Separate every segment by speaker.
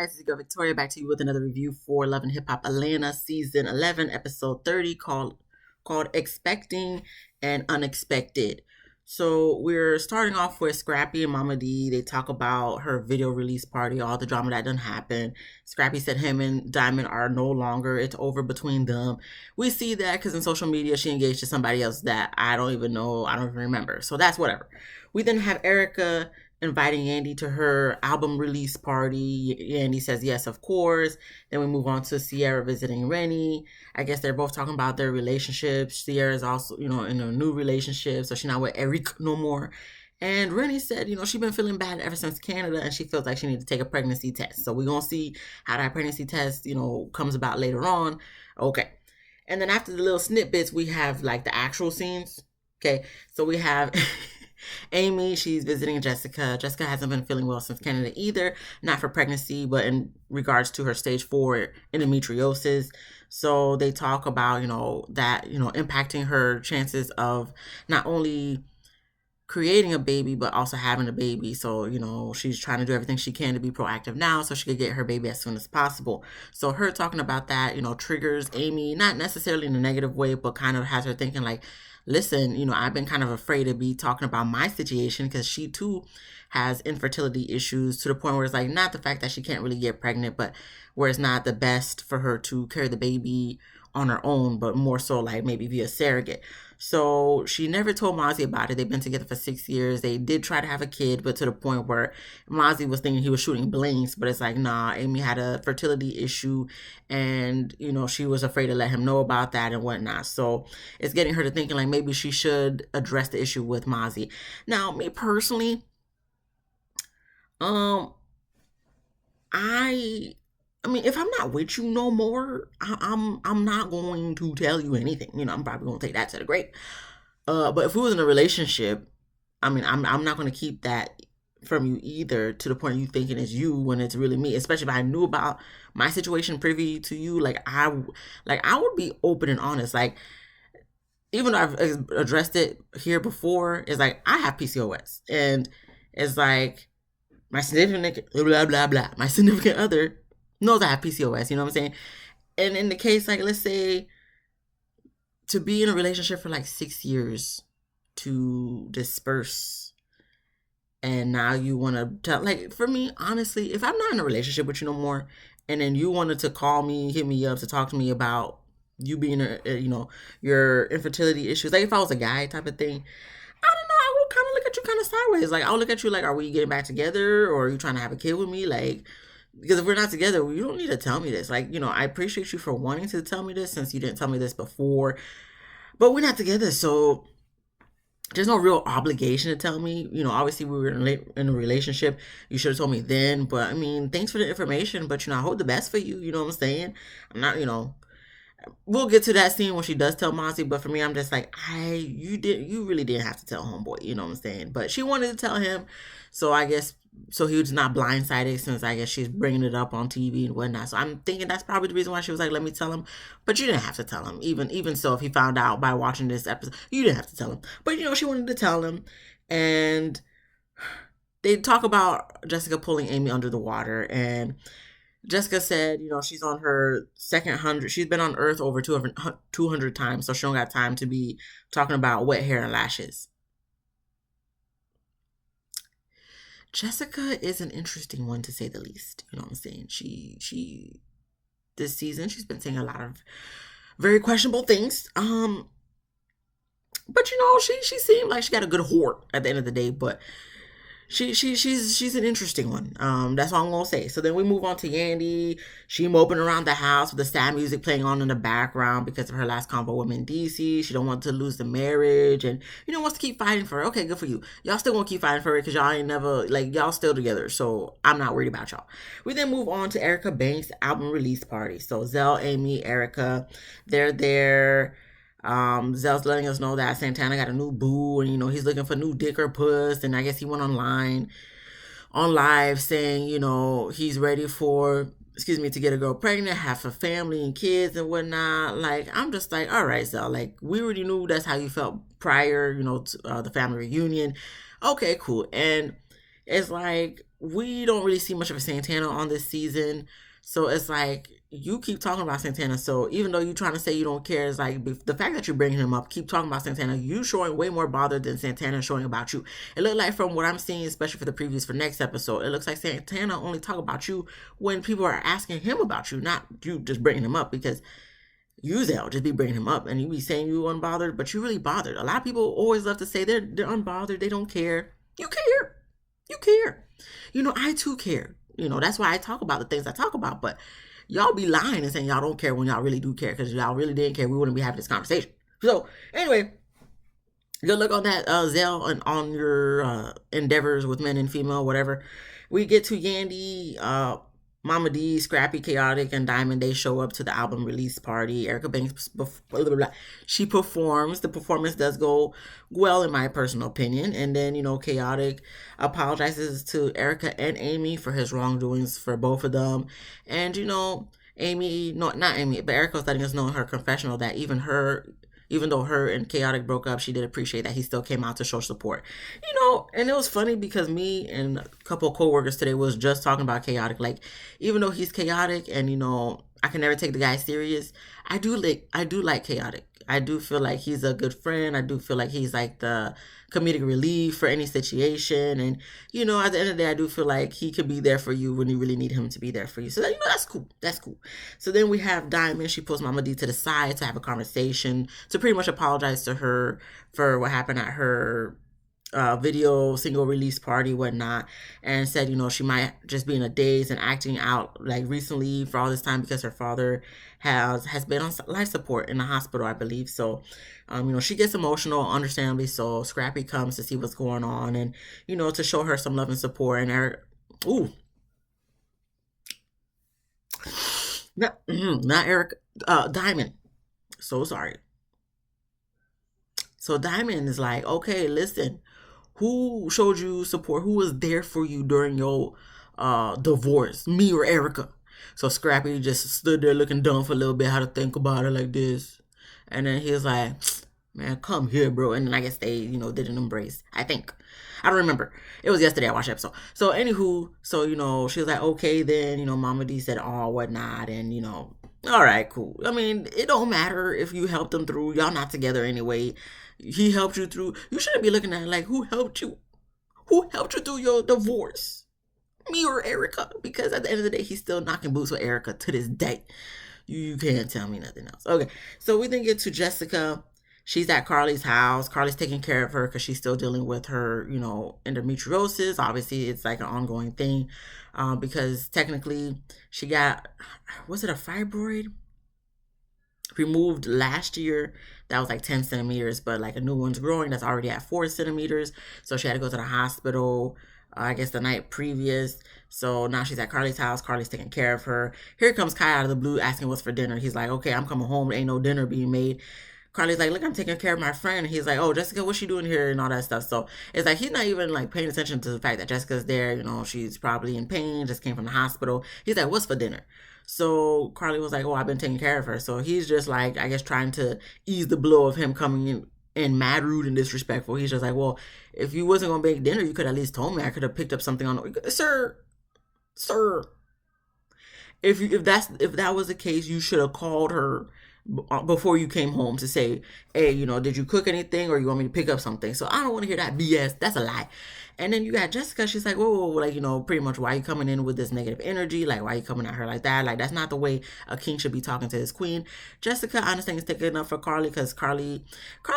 Speaker 1: guys, it's your girl Victoria back to you with another review for Love and Hip Hop Atlanta season 11, episode 30, called Expecting and Unexpected. So we're starting off with Scrappy and Mama D. They talk about her video release party, all the drama that done happened. Scrappy said him and Diamond are no longer, it's over between them. We see that because in social media she engaged to somebody else that I don't even know, I don't even remember. So that's whatever. We then have Erica inviting Yandy to her album release party. Yandy says yes, of course. Then we move on to Sierra visiting Rennie. I guess they're both talking about their relationships. Sierra's also, in a new relationship, so she's not with Eric no more. And Rennie said, she's been feeling bad ever since Canada, and she feels like she needs to take a pregnancy test. So we're going to see how that pregnancy test, comes about later on. Okay. And then after the little snippets, we have like the actual scenes. Okay. So we have Amy, she's visiting Jessica. Jessica hasn't been feeling well since Canada either, not for pregnancy, but in regards to her stage 4 endometriosis. So they talk about, that, impacting her chances of not only creating a baby, but also having a baby. So, she's trying to do everything she can to be proactive now so she could get her baby as soon as possible. So her talking about that, triggers Amy, not necessarily in a negative way, but kind of has her thinking like, listen, I've been kind of afraid to be talking about my situation because she too has infertility issues to the point where it's like not the fact that she can't really get pregnant, but where it's not the best for her to carry the baby on her own, but more so like maybe via surrogate. So she never told Mozzie about it. They've been together for 6 years. They did try to have a kid, but to the point where Mozzie was thinking he was shooting blanks, but it's like, nah, Amy had a fertility issue and, she was afraid to let him know about that and whatnot. So it's getting her to thinking like maybe she should address the issue with Mozzie. Now, me personally, I mean, if I'm not with you no more, I'm not going to tell you anything. I'm probably gonna take that to the grave. But if we was in a relationship, I mean, I'm not gonna keep that from you either to the point you thinking it's you when it's really me. Especially if I knew about my situation privy to you, like I would be open and honest. Like even though I've addressed it here before, it's like I have PCOS, and it's like my significant blah blah blah. My significant other knows I have PCOS, you know what I'm saying? And in the case, like, let's say to be in a relationship for like 6 years to disperse and now you want to tell, like, for me, honestly, if I'm not in a relationship with you no more and then you wanted to call me, hit me up to talk to me about you being, your infertility issues, like if I was a guy type of thing, I don't know, I would kind of look at you kind of sideways. Like, I'll look at you like, are we getting back together or are you trying to have a kid with me? Like, because if we're not together, you don't need to tell me this. Like, I appreciate you for wanting to tell me this since you didn't tell me this before. But we're not together, so there's no real obligation to tell me. Obviously we were in a relationship. You should have told me then. But I mean, thanks for the information. But I hope the best for you. You know what I'm saying? I'm not. We'll get to that scene when she does tell Mozzie, but for me, I'm just like, you really didn't have to tell homeboy, you know what I'm saying? But she wanted to tell him, so I guess, so he was not blindsided since I guess she's bringing it up on TV and whatnot. So I'm thinking that's probably the reason why she was like, let me tell him. But you didn't have to tell him. Even so, if he found out by watching this episode, you didn't have to tell him. But she wanted to tell him, and they talk about Jessica pulling Amy under the water, and Jessica said, she's on her second 100. She's been on Earth over 200 times, so she don't got time to be talking about wet hair and lashes. Jessica is an interesting one, to say the least. You know what I'm saying? She this season, she's been saying a lot of very questionable things. But she seemed like she got a good heart at the end of the day, but she's an interesting one. That's all I'm gonna say. So then we move on to Yandy. She moping around the house with the sad music playing on in the background because of her last convo with Mendeecees. She don't want to lose the marriage and wants to keep fighting for her. Okay, good for you. Y'all still gonna keep fighting for her because y'all ain't never, like, y'all still together. So I'm not worried about y'all. We then move on to Erica Banks' album release party. So Zell, Amy, Erica, they're there. Zell's letting us know that Santana got a new boo and he's looking for new dick or puss, and I guess he went on live saying he's ready to get a girl pregnant, have a family and kids and whatnot. Like, I'm just like, all right, Zell, like, we already knew that's how you felt prior to the family reunion. Okay, cool. And it's like we don't really see much of a Santana on this season. So it's like you keep talking about Santana. So even though you're trying to say you don't care, it's like the fact that you're bringing him up, keep talking about Santana. You showing way more bother than Santana showing about you. It looked like from what I'm seeing, especially for the previews for next episode, it looks like Santana only talk about you when people are asking him about you, not you just bringing him up because you Zell just be bringing him up and you be saying you unbothered, but you really bothered. A lot of people always love to say they're unbothered, they don't care. You care. You care. I too care. That's why I talk about the things I talk about, but y'all be lying and saying y'all don't care when y'all really do care, because y'all really didn't care. We wouldn't be having this conversation. So anyway, good luck on that, Zell, and on your endeavors with men and female, whatever. We get to Yandy, Mama D, Scrappy, Chaotic, and Diamond. They show up to the album release party. Erica Banks, she performs. The performance does go well, in my personal opinion. And then, Chaotic apologizes to Erica and Amy for his wrongdoings for both of them. And, Amy, no, not Amy, but Erica was letting us know in her confessional that even though her and Chaotic broke up, she did appreciate that he still came out to show support. And it was funny because me and a couple of co-workers today was just talking about Chaotic. Like, even though he's chaotic and, I can never take the guy serious, I do like Chaotic. I do feel like he's a good friend. I do feel like he's like the comedic relief for any situation. And, at the end of the day, I do feel like he could be there for you when you really need him to be there for you. So, that's cool. That's cool. So then we have Diamond. She pulls Mama D to the side to have a conversation, to pretty much apologize to her for what happened at her video single release party, whatnot, and said she might just be in a daze and acting out like recently for all this time because her father has been on life support in the hospital, I believe. So she gets emotional, understandably so. Scrappy comes to see what's going on and to show her some love and support. And Eric, not Eric, Diamond, so sorry. So Diamond is like, okay, listen, who showed you support? Who was there for you during your divorce? Me or Erica? So Scrappy just stood there looking dumb for a little bit, how to think about it like this. And then he was like, man, come here, bro. And then I guess they, did an embrace. I think. I don't remember. It was yesterday I watched the episode. So anywho, so, she was like, okay, then, Mama D said, oh, whatnot. And, all right, cool. I mean, it don't matter if you helped them through. Y'all not together anyway. He helped you through. You shouldn't be looking at it like, who helped you? Who helped you through your divorce? Me or Erica? Because at the end of the day, he's still knocking boots with Erica to this day. You can't tell me nothing else. Okay, so we then get to Jessica. She's at Carly's house. Carly's taking care of her because she's still dealing with her, endometriosis. Obviously, it's like an ongoing thing because technically she got, was it a fibroid? Removed last year. That was like 10 centimeters, but like a new one's growing that's already at 4 centimeters. So she had to go to the hospital, I guess the night previous. So now she's at Carly's house. Carly's taking care of her. Here comes Kai out of the blue asking what's for dinner. He's like, okay, I'm coming home. There ain't no dinner being made. Carly's like, look, I'm taking care of my friend. And he's like, oh, Jessica, what's she doing here and all that stuff. So it's like he's not even like paying attention to the fact that Jessica's there. She's probably in pain, just came from the hospital. He's like, what's for dinner? So Carly was like, oh, I've been taking care of her. So he's just like, I guess, trying to ease the blow of him coming in mad, rude, and disrespectful. He's just like, well, if you wasn't going to make dinner, you could at least told me. I could have picked up something on the... Sir. If that was the case, you should have called her before you came home to say, hey, did you cook anything or you want me to pick up something? So I don't want to hear that BS. That's a lie. And then you got Jessica. She's like, whoa, like, pretty much why are you coming in with this negative energy? Like, why are you coming at her like that? Like, that's not the way a king should be talking to his queen. Jessica, I understand, is taking up for Carly because Carly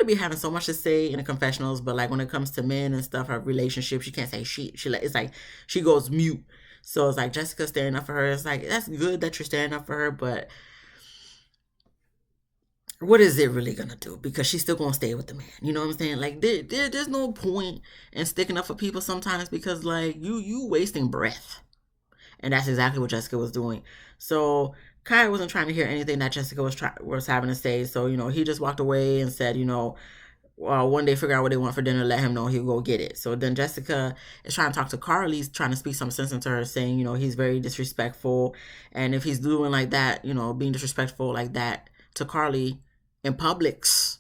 Speaker 1: be having so much to say in the confessionals, but like when it comes to men and stuff, her relationship, she can't say she it's like she goes mute. So it's like Jessica standing up for her. It's like, that's good that you're standing up for her, but what is it really gonna do? Because she's still gonna stay with the man. You know what I'm saying? Like there's no point in sticking up for people sometimes because like you wasting breath. And that's exactly what Jessica was doing. So Kai wasn't trying to hear anything that Jessica was having to say. So, he just walked away and said, one day figure out what they want for dinner, let him know, he'll go get it. So then Jessica is trying to talk to Carly, trying to speak some sense into her, saying, he's very disrespectful. And if he's doing like that, being disrespectful like that to Carly in Publix,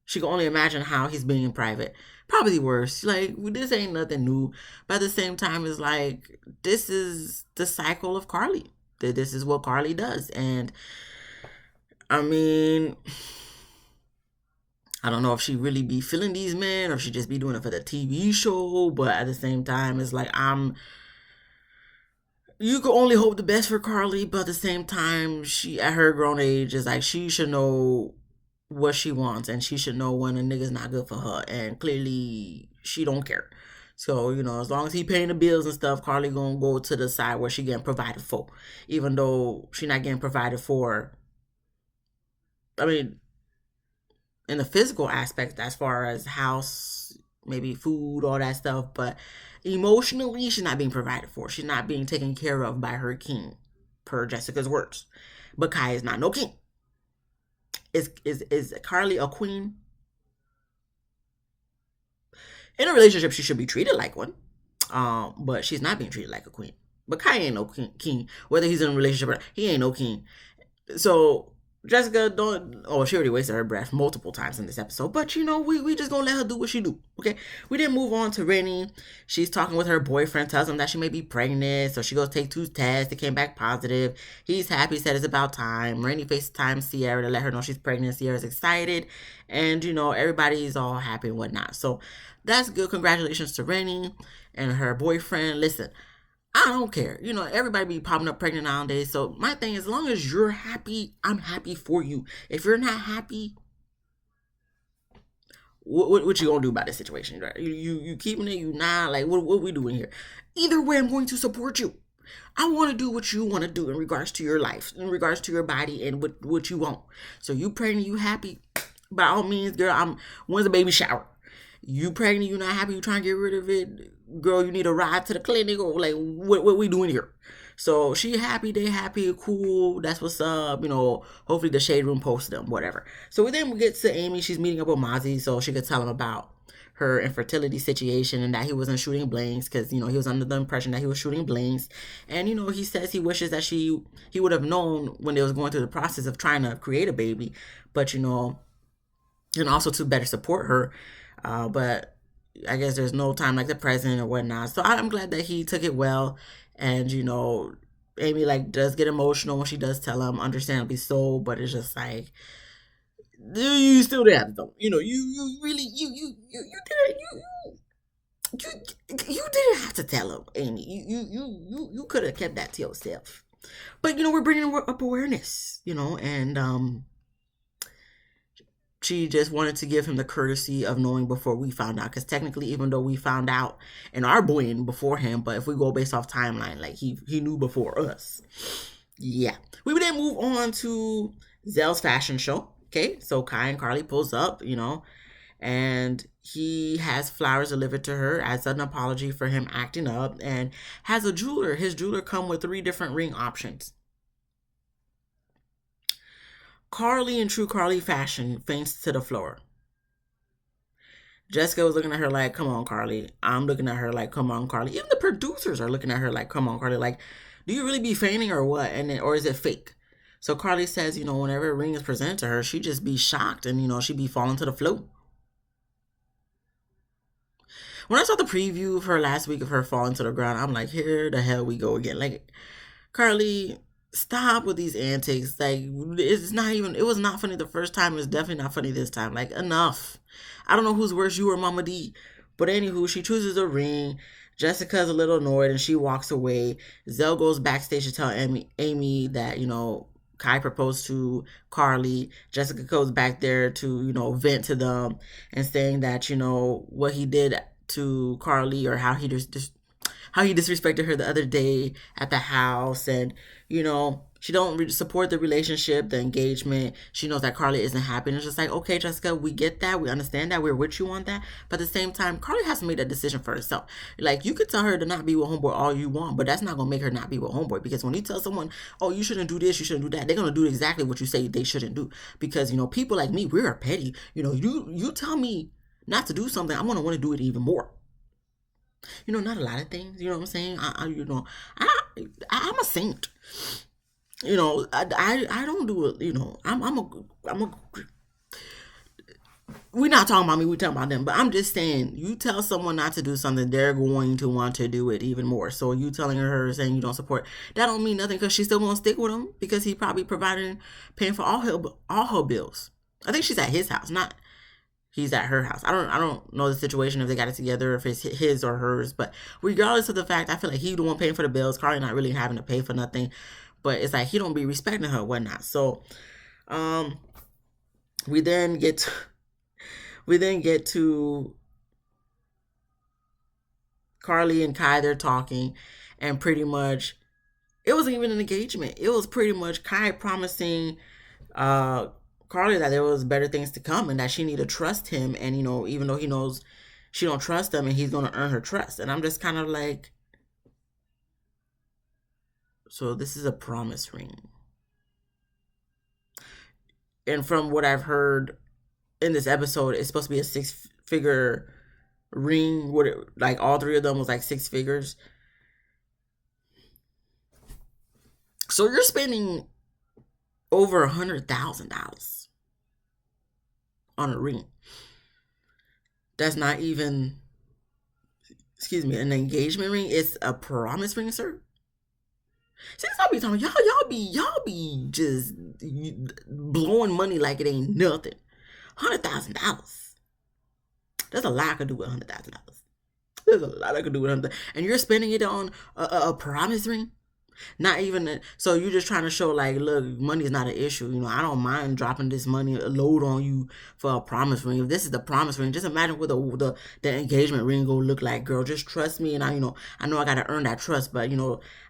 Speaker 1: She can only imagine how he's being in private. Probably worse. Like, this ain't nothing new. But at the same time, it's like, this is the cycle of Carly. This is what Carly does. And I mean, I don't know if she really be feeling these men or if she just be doing it for the TV show. But at the same time, it's like, you can only hope the best for Carly, but at the same time, she at her grown age is like, she should know what she wants and she should know when a nigga's not good for her. And clearly she don't care. So, as long as he paying the bills and stuff, Carly gonna go to the side where she getting provided for. Even though she not getting provided for, I mean, in the physical aspect as far as house, maybe food, all that stuff, but emotionally she's not being provided for. She's not being taken care of by her king, per Jessica's words. But Kai is not no king. Is Carly a queen? In a relationship, she should be treated like one. But she's not being treated like a queen. But Kai ain't no king. Whether he's in a relationship or not, he ain't no king. So Jessica don't. Oh, she already wasted her breath multiple times in this episode. But we just gonna let her do what she do. Okay. We didn't move on to Rennie. She's talking with her boyfriend. Tells him that she may be pregnant. So she goes take 2 tests. It came back positive. He's happy. Said it's about time. Rennie FaceTimes Sierra to let her know she's pregnant. Sierra's excited, and everybody's all happy and whatnot. So that's good. Congratulations to Rennie and her boyfriend. Listen, I don't care. Everybody be popping up pregnant nowadays. So my thing is, as long as you're happy, I'm happy for you. If you're not happy, what you gonna do about this situation? Right? You keeping it? You not? Like, what we doing here? Either way, I'm going to support you. I want to do what you want to do in regards to your life, in regards to your body, and what you want. So you pregnant, you happy? By all means, girl. When's the baby shower? You pregnant, you not happy, you trying to get rid of it, girl, you need a ride to the clinic, or like, what we doing here? So she happy, they happy, cool, that's what's up, hopefully the shade room posts them, whatever. So then we get to Amy. She's meeting up with Mozzie so she could tell him about her infertility situation and that he wasn't shooting blanks because he was under the impression that he was shooting blanks. And he says he wishes that he would have known when they was going through the process of trying to create a baby, but and also to better support her. But I guess there's no time like the present or whatnot. So I'm glad that he took it well. And, Amy does get emotional when she does tell him, understandably so, but it's just like, you still didn't have to tell him. You really, you didn't have to tell him, Amy. You could have kept that to yourself. But, we're bringing up awareness, and, she just wanted to give him the courtesy of knowing before we found out. Because technically, even though we found out in our bullying before him, but if we go based off timeline, like he knew before us. Yeah. We would then move on to Zell's fashion show. Okay. So Kai and Carly pulls up, and he has flowers delivered to her as an apology for him acting up, and has his jeweler come with 3 different ring options. Carly, in true Carly fashion, faints to the floor. Jessica was looking at her like, come on, Carly. I'm looking at her like, come on, Carly. Even the producers are looking at her like, come on, Carly. Like, do you really be fainting or what? Or is it fake? So Carly says, whenever a ring is presented to her, she just be shocked and, she be falling to the floor. When I saw the preview of her last week of her falling to the ground, I'm like, here the hell we go again. Like, Carly, stop with these antics. Like, it was not funny the first time. It's definitely not funny this time. Like, enough. I don't know who's worse, you or Mama D. But anywho, she chooses a ring. Jessica's a little annoyed and she walks away. Zell goes backstage to tell Amy that, Kai proposed to Carly. Jessica goes back there to, vent to them and saying that, what he did to Carly, or how he disrespected her the other day at the house. And she don't support the relationship, the engagement. She knows that Carly isn't happy, and it's just like, okay, Jessica, we get that, we understand that, we're with you on that, but at the same time, Carly has to make that decision for herself. Like, you could tell her to not be with homeboy all you want, but that's not gonna make her not be with homeboy, because when you tell someone, oh, you shouldn't do this, you shouldn't do that, they're gonna do exactly what you say they shouldn't do. Because people like me, we're petty. You tell me not to do something, I'm gonna want to do it even more. Not a lot of things. You know what I'm saying? I'm a saint. I don't do it. I'm a we're not talking about me, we're talking about them. But I'm just saying, you tell someone not to do something, they're going to want to do it even more. So you telling her saying you don't support, that don't mean nothing because she's still gonna stick with him because he probably providing, paying for all her bills. I think she's at his house, not he's at her house. I don't know the situation if they got it together, if it's his or hers. But regardless of the fact, I feel like he the one paying for the bills. Carly not really having to pay for nothing, but it's like he don't be respecting her, whatnot. So, um, we then get to, we then get to Carly and Kai. They're talking, and pretty much it wasn't even an engagement. It was pretty much Kai promising uh Carly that there was better things to come and that she need to trust him. And even though he knows she don't trust him, and he's gonna earn her trust. And I'm just kind of like, so this is a promise ring. And from what I've heard in this episode, it's supposed to be a six-figure ring. What like all three of them was like six figures. So you're spending over $100,000 on a ring. That's not even, excuse me, an engagement ring. It's a promise ring, sir. See, I'll be talking y'all be just blowing money like it ain't nothing. $100,000. There's a lot I could do with $100,000. There's a lot I could do with $100,000, and you're spending it on a promise ring. Not even so you're just trying to show like, look, money is not an issue. I don't mind dropping this money a load on you for a promise ring. If this is the promise ring, just imagine what the engagement ring gonna look like, girl. Just trust me, and I know I gotta earn that trust, but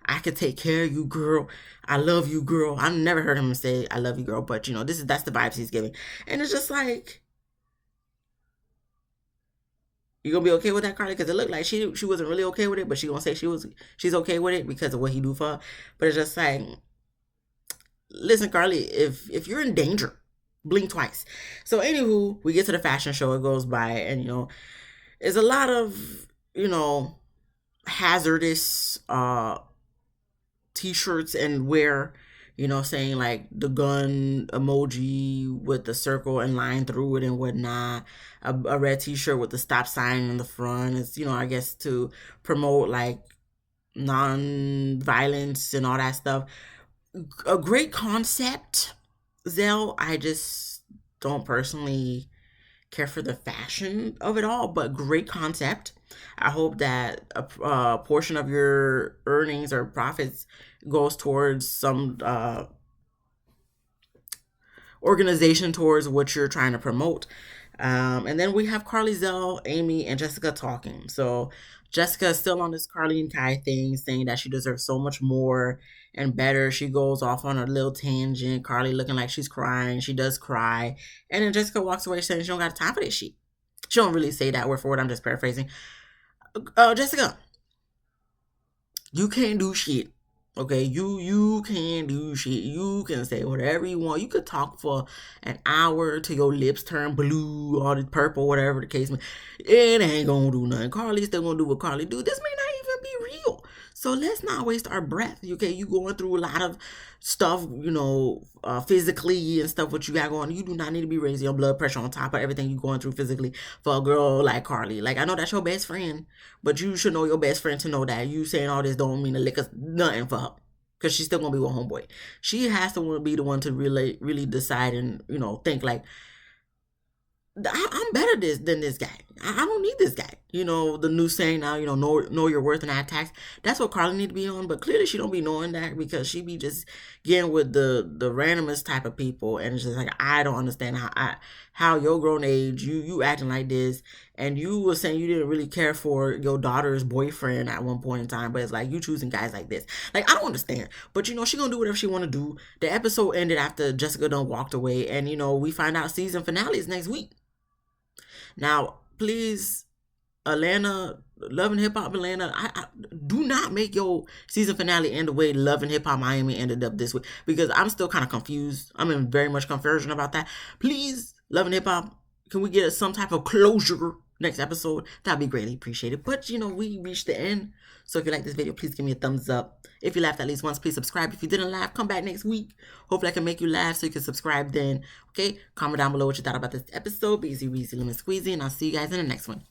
Speaker 1: I could take care of you, girl. I love you, girl. I never heard him say I love you, girl, but that's the vibes he's giving, and it's just like, you gonna be okay with that, Carly? Because it looked like she wasn't really okay with it, but she gonna say she's okay with it because of what he do for her. But it's just like, listen, Carly, if you're in danger, blink twice. So anywho, we get to the fashion show. It goes by, and there's a lot of hazardous t-shirts and wear, saying like the gun emoji with the circle and line through it and whatnot. A red t-shirt with the stop sign in the front. It's, I guess to promote like non-violence and all that stuff. A great concept, Zell. I just don't personally care for the fashion of it all, but great concept. I hope that a portion of your earnings or profits goes towards some organization towards what you're trying to promote. And then we have Carly, Zell, Amy, and Jessica talking. So Jessica is still on this Carly and Kai thing, saying that she deserves so much more and better. She goes off on a little tangent. Carly looking like she's crying. She does cry. And then Jessica walks away saying she don't got time for this shit. She don't really say that word for word. I'm just paraphrasing. Jessica, you can't do shit. Okay, you can do shit. You can say whatever you want. You could talk for an hour till your lips turn blue or the purple, whatever the case may. It ain't gonna do nothing. Carly's still gonna do what Carly do. This may not even be real. So let's not waste our breath. Okay, you going through a lot of stuff, physically and stuff. What you got going, you do not need to be raising your blood pressure on top of everything you going through physically for a girl like Carly. Like, I know that's your best friend, but you should know your best friend to know that you saying all this don't mean a lick of nothing for her, because she's still gonna be with homeboy. She has to be the one to really decide and think like, I'm better than this guy. I don't need this guy. The new saying now, know your worth and add tax. That's what Carly need to be on. But clearly she don't be knowing that, because she be just getting with the randomest type of people. And it's just like, I don't understand how your grown age, you acting like this. And you were saying you didn't really care for your daughter's boyfriend at one point in time. But it's like, you choosing guys like this. Like, I don't understand. But she gonna do whatever she want to do. The episode ended after Jessica done walked away. And we find out season finale is next week. Now, please, Atlanta, Love and Hip Hop Atlanta, I do not make your season finale end the way Love and Hip Hop Miami ended up this week, because I'm still kind of confused. I'm in very much confusion about that. Please, Love and Hip Hop, can we get some type of closure next episode, that'd be greatly appreciated. But you know, we reached the end. So if you like this video, please give me a thumbs up. If you laughed at least once, please subscribe. If you didn't laugh, come back next week. Hopefully I can make you laugh so you can subscribe then. Okay? Comment down below what you thought about this episode. Be easy, weezy, lemon squeezy, and I'll see you guys in the next one.